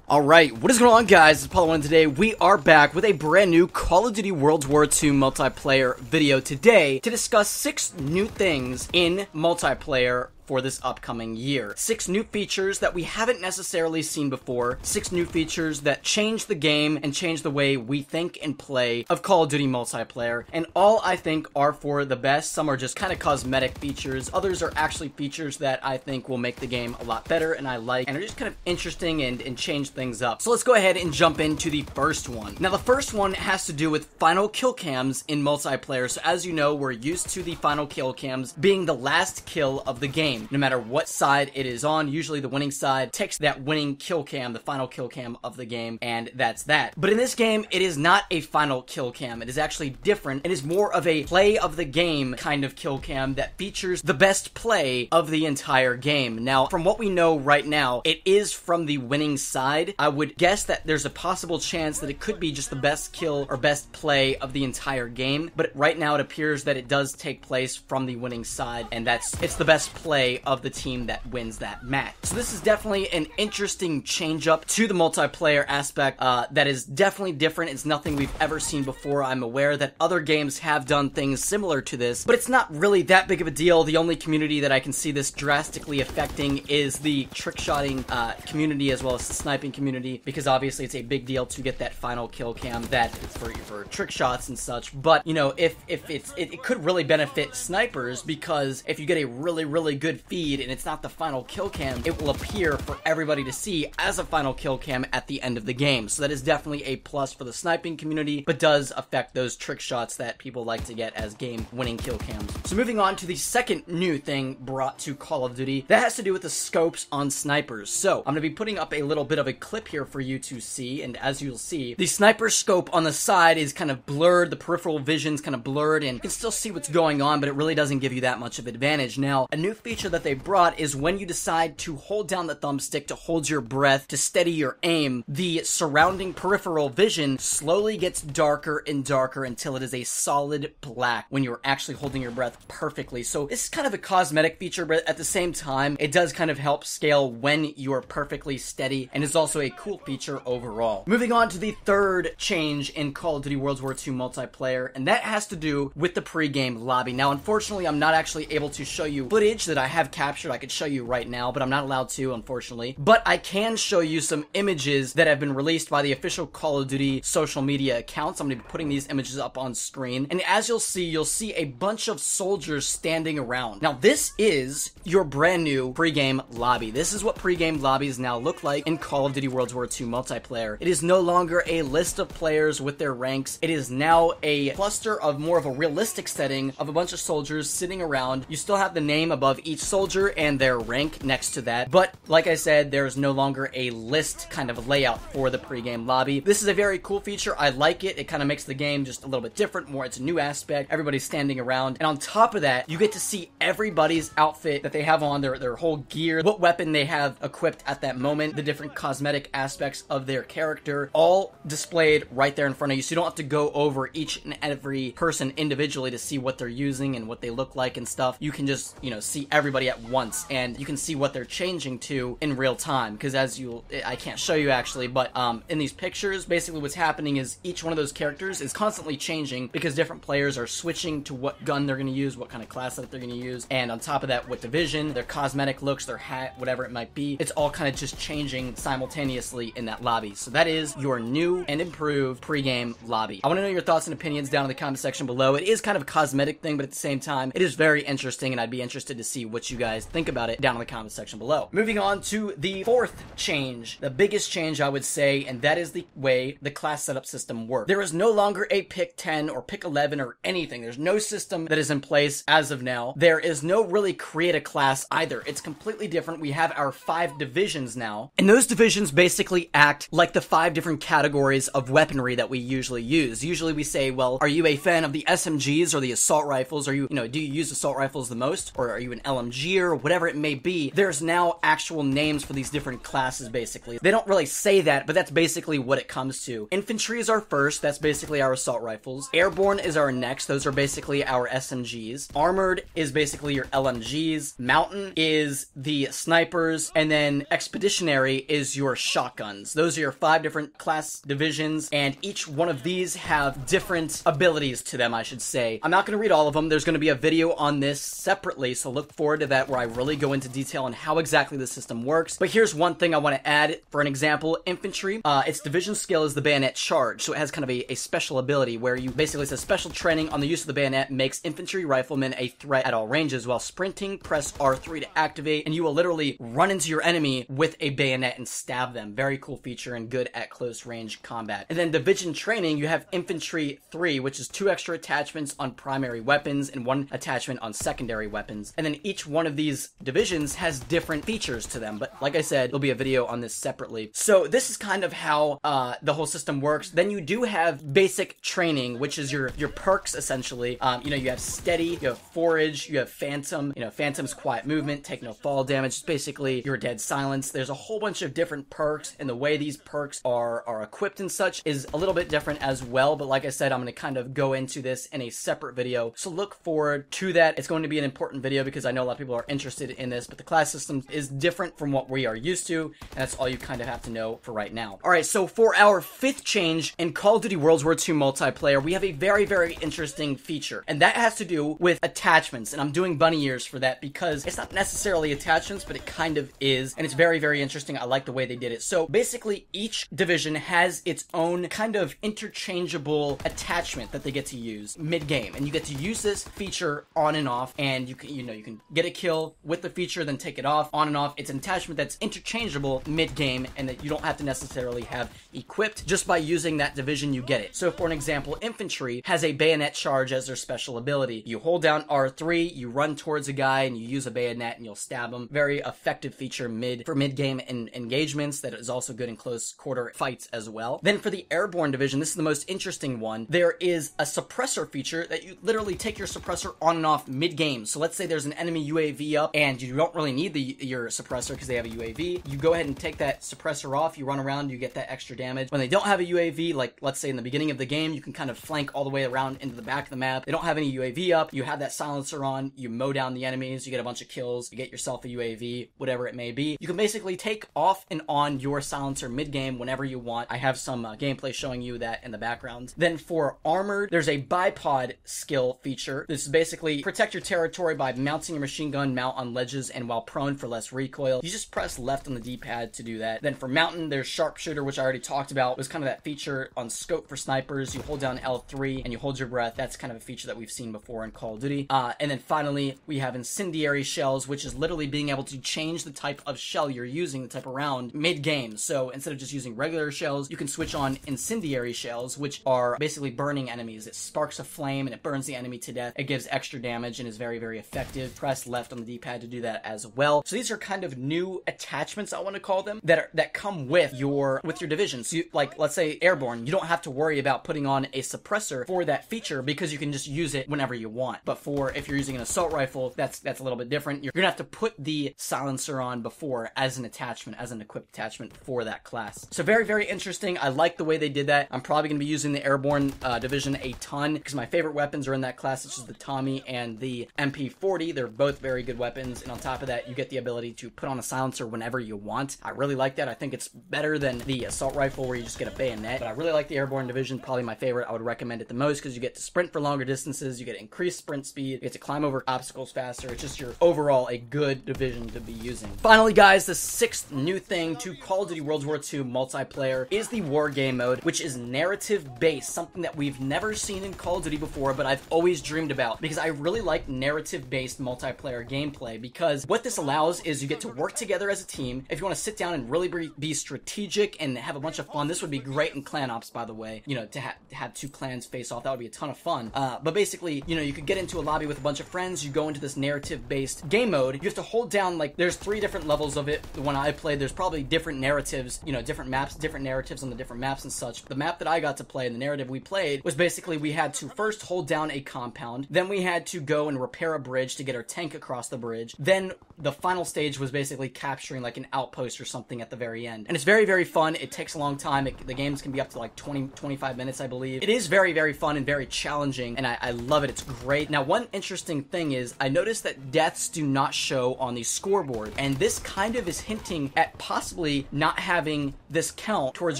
Alright, what is going on, guys? It's Apollo 1. Today we are back with a brand new Call of Duty World War II multiplayer video today to discuss 6 new things in multiplayer for this upcoming year. 6 new features that we haven't necessarily seen before, 6 new features that change the game and change the way we think and play of Call of Duty multiplayer, and all I think are for the best. Some are just kind of cosmetic features, others are actually features that I think will make the game a lot better and I like, and are just kind of interesting and change things up. So let's go ahead and jump into the first one. Now the first one has to do with final kill cams in multiplayer. So as you know, we're used to the final kill cams being the last kill of the game. No matter what side it is on, usually the winning side takes that winning kill cam, the final kill cam of the game, and that's that. But in this game, it is not a final kill cam. It is actually different. It is more of a play of the game kind of kill cam that features the best play of the entire game. Now, from what we know right now, it is from the winning side. I would guess that there's a possible chance that it could be just the best kill or best play of the entire game, but right now it appears that it does take place from the winning side, and it's the best play of the team that wins that match. So this is definitely an interesting change up to the multiplayer aspect that is definitely different. It's nothing we've ever seen before. I'm aware that other games have done things similar to this, but it's not really that big of a deal. The only community that I can see this drastically affecting is the trick-shotting community, as well as the sniping community, because obviously it's a big deal to get that final kill cam that it's for trick shots and such. But you know, if it could really benefit snipers, because if you get a really good feed and it's not the final kill cam, it will appear for everybody to see as a final kill cam at the end of the game. So that is definitely a plus for the sniping community, but does affect those trick shots that people like to get as game winning kill cams. So moving on to the second new thing brought to Call of Duty, that has to do with the scopes on snipers. So I'm going to be putting up a little bit of a clip here for you to see, and as you'll see, the sniper scope on the side is kind of blurred, the peripheral vision's kind of blurred, and you can still see what's going on, but it really doesn't give you that much of advantage. Now, a new feature that they brought is when you decide to hold down the thumbstick to hold your breath to steady your aim, the surrounding peripheral vision slowly gets darker and darker until it is a solid black when you're actually holding your breath perfectly. So this is kind of a cosmetic feature, but at the same time, it does kind of help scale when you're perfectly steady, and is also a cool feature overall. Moving on to the third change in Call of Duty World War II multiplayer, and that has to do with the pre-game lobby. Now, unfortunately, I'm not actually able to show you footage that I have captured. I could show you right now, but I'm not allowed to, unfortunately. But I can show you some images that have been released by the official Call of Duty social media accounts. I'm going to be putting these images up on screen, and as you'll see a bunch of soldiers standing around. Now, this is your brand new pre-game lobby. This is what pre-game lobbies now look like in Call of Duty World War II multiplayer. It is no longer a list of players with their ranks. It is now a cluster of more of a realistic setting of a bunch of soldiers sitting around. You still have the name above each soldier and their rank next to that, but like I said, there is no longer a list kind of layout for the pre-game lobby. This is a very cool feature. I like it. It kind of makes the game just a little bit different, more it's a new aspect. Everybody's standing around, and on top of that, you get to see everybody's outfit that they have on, their whole gear, what weapon they have equipped at that moment, the different cosmetic aspects of their character, all displayed right there in front of you, so you don't have to go over each and every person individually to see what they're using and what they look like and stuff. You can just, you know, see everybody at once, and you can see what they're changing to in real time, because I can't show you actually, but in these pictures, basically what's happening is each one of those characters is constantly changing because different players are switching to what gun they're going to use, what kind of class that they're going to use, and on top of that, what division, their cosmetic looks, their hat, whatever it might be, it's all kind of just changing simultaneously in that lobby. So that is your new and improved pre-game lobby. I want to know your thoughts and opinions down in the comment section below. It is kind of a cosmetic thing, but at the same time, it is very interesting, and I'd be interested to see what you guys think about it down in the comment section below. Moving on to the fourth change, the biggest change I would say, and that is the way the class setup system works. There is no longer a pick 10 or pick 11 or anything. There's no system that is in place as of now. There is no really create a class either. It's completely different. We have our 5 divisions now, and those divisions basically act like the 5 different categories of weaponry that we usually use. Usually we say, well, are you a fan of the SMGs or the assault rifles? Are you, do you use assault rifles the most, or are you an LMG LMG or whatever it may be, there's now actual names for these different classes, basically. They don't really say that, but that's basically what it comes to. Infantry is our first, that's basically our assault rifles. Airborne is our next, those are basically our SMGs. Armored is basically your LMGs. Mountain is the snipers, and then Expeditionary is your shotguns. Those are your 5 different class divisions, and each one of these have different abilities to them, I should say. I'm not going to read all of them. There's going to be a video on this separately, so look forward to that where I really go into detail on how exactly the system works. But here's one thing I want to add. For an example, infantry, its division skill is the bayonet charge, so it has kind of a special ability where you basically, it's a special training on the use of the bayonet, makes infantry riflemen a threat at all ranges. While sprinting, press R3 to activate, and you will literally run into your enemy with a bayonet and stab them. Very cool feature and good at close range combat. And then division training, you have infantry 3, which is 2 extra attachments on primary weapons and 1 attachment on secondary weapons. And then each one of these divisions has different features to them, but like I said, there'll be a video on this separately. So this is kind of how the whole system works. Then you do have basic training, which is your perks essentially. You know, you have steady, you have forage, you have phantom. You know, phantom's quiet movement, take no fall damage. It's basically your dead silence. There's a whole bunch of different perks, and the way these perks are equipped and such is a little bit different as well. But like I said, I'm going to kind of go into this in a separate video, so look forward to that. It's going to be an important video because I know a lot of people are interested in this, but the class system is different from what we are used to, and that's all you kind of have to know for right now. Alright, so for our 5th change in Call of Duty World War II multiplayer, we have a very, very interesting feature, and that has to do with attachments, and I'm doing bunny ears for that because it's not necessarily attachments, but it kind of is, and it's very, very interesting. I like the way they did it. So basically, each division has its own kind of interchangeable attachment that they get to use mid-game, and you get to use this feature on and off, and you can get a kill with the feature, then take it off, on and off. It's an attachment that's interchangeable mid-game, and that you don't have to necessarily have equipped. Just by using that division, you get it. So for an example, infantry has a bayonet charge as their special ability. You hold down R3, you run towards a guy, and you use a bayonet, and you'll stab him. Very effective feature for mid-game engagements that is also good in close quarter fights as well. Then for the airborne division, this is the most interesting one. There is a suppressor feature that you literally take your suppressor on and off mid-game. So let's say there's an enemy UAV up, and you don't really need your suppressor because they have a UAV. You go ahead and take that suppressor off, you run around, you get that extra damage. When they don't have a UAV, like let's say in the beginning of the game, you can kind of flank all the way around into the back of the map. They don't have any UAV up, you have that silencer on, you mow down the enemies, you get a bunch of kills, you get yourself a UAV, whatever it may be. You can basically take off and on your silencer mid-game whenever you want. I have some gameplay showing you that in the background. Then for armored, there's a bipod skill feature. This is basically protect your territory by mounting your machine gun mount on ledges and while prone for less recoil. You just press left on the D-pad to do that. Then for mountain, there's sharpshooter, which I already talked about. It was kind of that feature on scope for snipers. You hold down L3 and you hold your breath. That's kind of a feature that we've seen before in Call of Duty. And then finally, we have incendiary shells, which is literally being able to change the type of shell you're using, the type of round, mid-game. So instead of just using regular shells, you can switch on incendiary shells, which are basically burning enemies. It sparks a flame and it burns the enemy to death. It gives extra damage and is very, very effective. Press left on the D-pad to do that as well. So these are kind of new attachments, I want to call them, that come with your division. So like, let's say airborne, you don't have to worry about putting on a suppressor for that feature because you can just use it whenever you want. But if you're using an assault rifle, that's a little bit different. You're gonna have to put the silencer on before as an attachment, as an equipped attachment for that class. So very, very interesting. I like the way they did that. I'm probably gonna be using the airborne division a ton because my favorite weapons are in that class, such as the Tommy and the MP40. They're both very good weapons, and on top of that, you get the ability to put on a silencer whenever you want. I really like that. I think it's better than the assault rifle where you just get a bayonet, but I really like the airborne division. Probably my favorite. I would recommend it the most because you get to sprint for longer distances, you get increased sprint speed, you get to climb over obstacles faster. It's just overall a good division to be using. Finally, guys, the 6th new thing to Call of Duty World War II multiplayer is the war game mode, which is narrative based, something that we've never seen in Call of Duty before, but I've always dreamed about because I really like narrative based multiplayer gameplay, because what this allows is you get to work together as a team. If you want to sit down and really be strategic and have a bunch of fun, this would be great in clan ops, by the way, you know, to have 2 clans face off. That would be a ton of fun. But basically, you know, you could get into a lobby with a bunch of friends, you go into this narrative based game mode, you have to hold down, like, there's 3 different levels of it. The one I played, there's probably different narratives, you know, different maps, different narratives on the different maps and such. The map that I got to play and the narrative we played was basically we had to first hold down a compound, then we had to go and repair a bridge to get our tank across the bridge. Then the final stage was basically capturing like an outpost or something at the very end. And it's very, very fun. It takes a long time. The games can be up to like 20-25 minutes, I believe. It is very, very fun and very challenging, and I love it. It's great. Now, one interesting thing is I noticed that deaths do not show on the scoreboard, and this kind of is hinting at possibly not having this count towards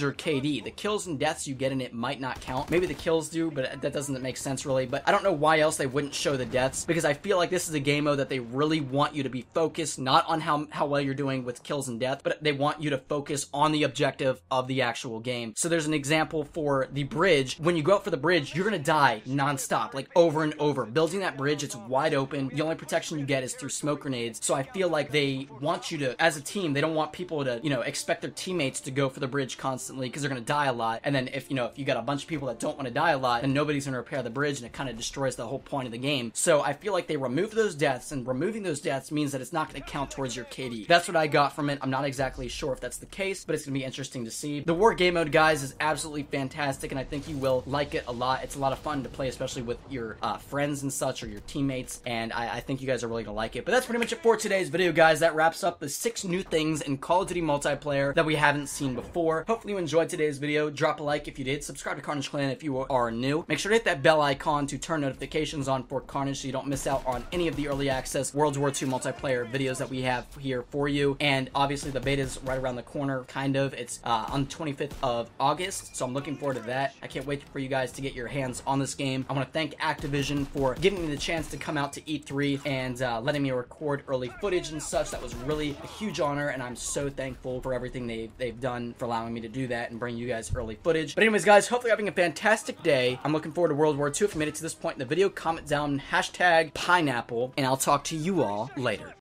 your KD. The kills and deaths you get in it might not count. Maybe the kills do, but that doesn't make sense really. But I don't know why else they wouldn't show the deaths, because I feel like this is a game mode that they really want you to be focused, not on how well you're doing with kills and death, but they want you to focus on the objective of the actual game. So there's an example for the bridge. When you go out for the bridge, you're gonna die non-stop, like over and over. Building that bridge, it's wide open. The only protection you get is through smoke grenades. So I feel like they want you to, as a team, they don't want people to, you know, expect their teammates to go for the bridge constantly, because they're gonna die a lot. And then if you got a bunch of people that don't want to die a lot, then nobody's gonna repair the bridge, and it kind of destroys the whole point of the game. So I feel like they remove those deaths, and removing those deaths means that it's not gonna count towards your KD. That's what I got from it. I'm not exactly sure if that's the case, but it's gonna be interesting to see. The war game mode, guys, is absolutely fantastic, and I think you will like it a lot. It's a lot of fun to play, especially with your friends and such, or your teammates, and I think you guys are really gonna like it. But that's pretty much it for today's video, guys. That wraps up the 6 new things in Call of Duty multiplayer that we haven't seen before. Hopefully you enjoyed today's video. Drop a like if you did. Subscribe to Carnage Clan if you are new. Make sure to hit that bell icon to turn notifications on for Carnage so you don't miss out on any of the early access World War II multiplayer videos that we have here for you. And obviously the beta is right around the corner, kind of. It's on the 25th of August, so I'm looking forward to that. I can't wait for you guys to get your hands on this game. I want to thank Activision for giving me the chance to come out to E3 and letting me record early footage and such. That was really a huge honor, and I'm so thankful for everything they've done for allowing me to do that and bring you guys early footage. But anyways, guys, hopefully you're having a fantastic day. I'm looking forward to World War II. If you made it to this point in the video, comment down #pineapple, and I'll talk to you all later.